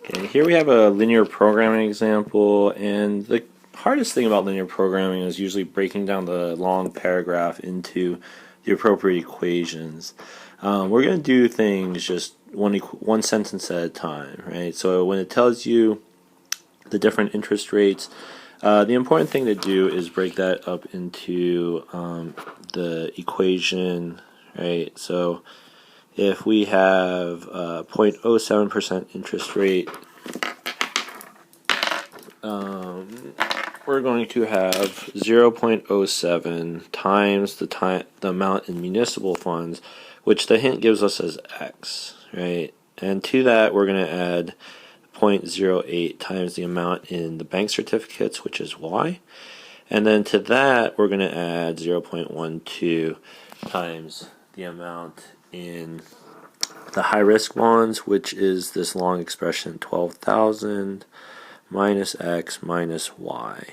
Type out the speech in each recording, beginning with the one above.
Okay, here we have a linear programming example, and the hardest thing about linear programming is usually breaking down the long paragraph into the appropriate equations. We're going to do things just one sentence at a time, right? So when it tells you the different interest rates, the important thing to do is break that up into the equation, right? So if we have 0.07% interest rate, we're going to have 0.07 times the amount in municipal funds, which the hint gives us as x, right? And to that, we're going to add 0.08 times the amount in the bank certificates, which is y. And then to that, we're going to add 0.12 times the amount in the high-risk bonds, which is this long expression 12,000 minus x minus y.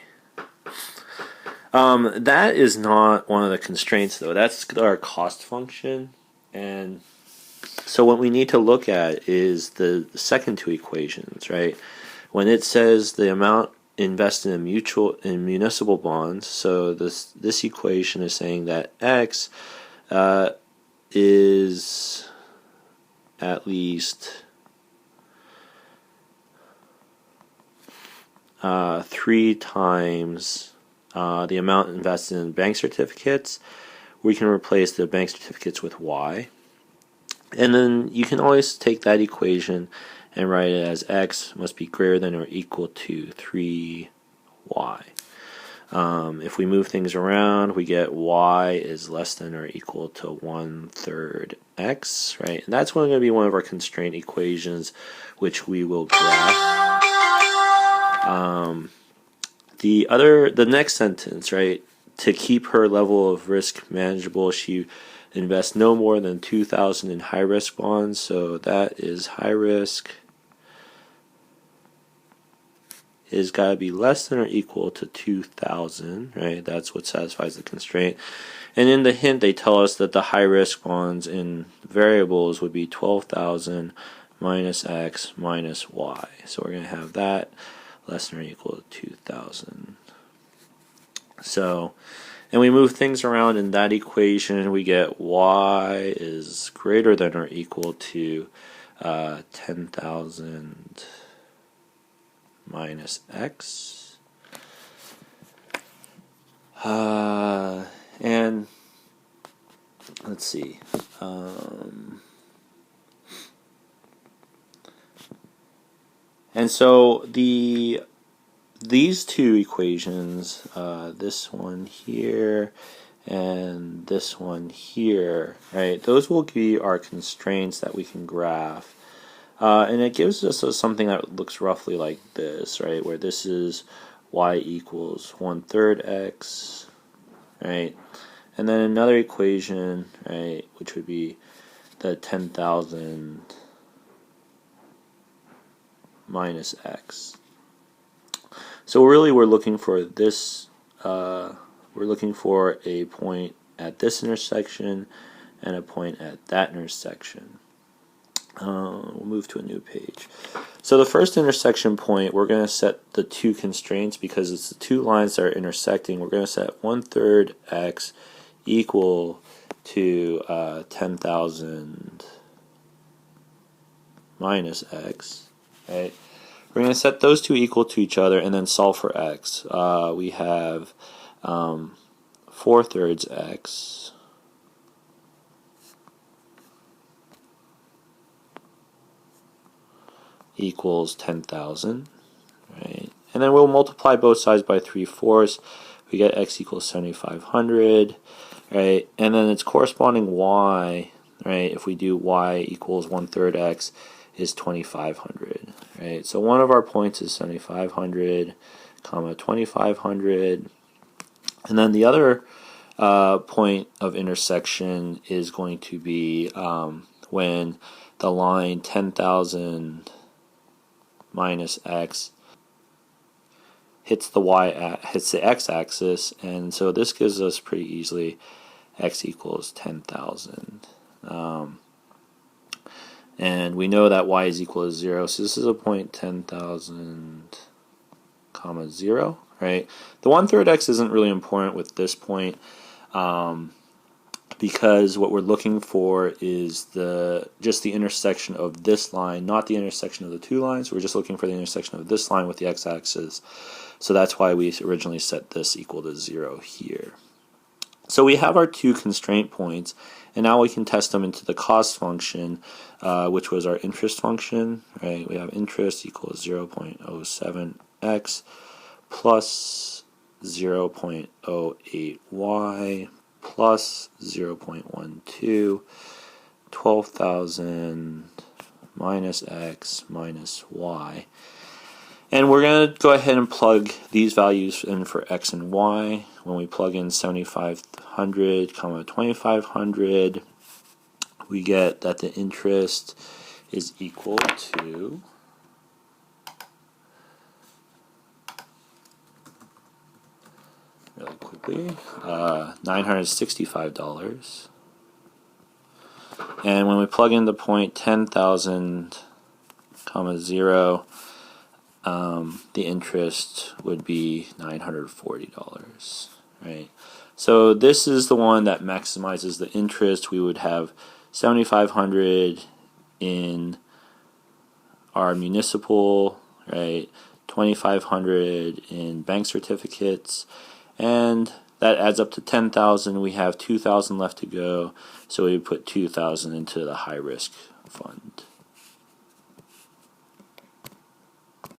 That is not one of the constraints, though. That's our cost function. And so what we need to look at is the second two equations, right? When it says the amount invested in municipal bonds, so this equation is saying that x is at least 3 times the amount invested in bank certificates. We can replace the bank certificates with y. And then you can always take that equation and write it as x must be greater than or equal to 3y. If we move things around, we get y is less than or equal to 1/3 x, right? And that's going to be one of our constraint equations, which we will graph. The next sentence, right? To keep her level of risk manageable, she invests no more than 2,000 in high risk bonds. So that is high risk is got to be less than or equal to 2,000, right? That's what satisfies the constraint. And in the hint, they tell us that the high risk bonds in variables would be 12,000 minus x minus y. So we're going to have that less than or equal to 2,000. So, and we move things around in that equation, we get y is greater than or equal to 10,000 minus x. And let's see. And so these two equations, this one here and this one here, right? Those will be our constraints that we can graph. And it gives us something that looks roughly like this, right? Where this is y equals 1/3 x, right? And then another equation, right, which would be the 10,000 minus x. So really we're looking for this, we're looking for a point at this intersection and a point at that intersection. We'll move to a new page. So the first intersection point, we're going to set the two constraints because it's the two lines that are intersecting. We're going to set 1/3 x equal to 10,000 minus x, right? We're going to set those two equal to each other and then solve for x. We have 4/3 x equals 10,000, right? And then we'll multiply both sides by 3/4. We get x equals 7,500, right? And then its corresponding y, right? If we do y equals 1/3 x is 2,500, right? So one of our points is 7,500, comma 2,500, and then the other point of intersection is going to be when the line 10,000 minus x hits the x-axis, and so this gives us pretty easily x equals 10,000. And we know that y is equal to 0, so this is a point 10,000, comma 0, right? The 1/3 x isn't really important with this point because what we're looking for is just the intersection of this line, not the intersection of the two lines. We're just looking for the intersection of this line with the x-axis. So that's why we originally set this equal to 0 here. So we have our two constraint points, and now we can test them into the cost function, which was our interest function. Right? We have interest equals 0.07x plus 0.08y plus 0.12, 12,000 minus x minus y. And we're going to go ahead and plug these values in for x and y. When we plug in 7,500, 2,500, we get that the interest is equal to really quickly, $965. And when we plug in the point 10,000, 0, the interest would be $940, right? So this is the one that maximizes the interest. We would have 7,500 in our municipal, right? 2,500 in bank certificates, and that adds up to 10,000. We have 2,000 left to go, so we would put 2,000 into the high risk fund.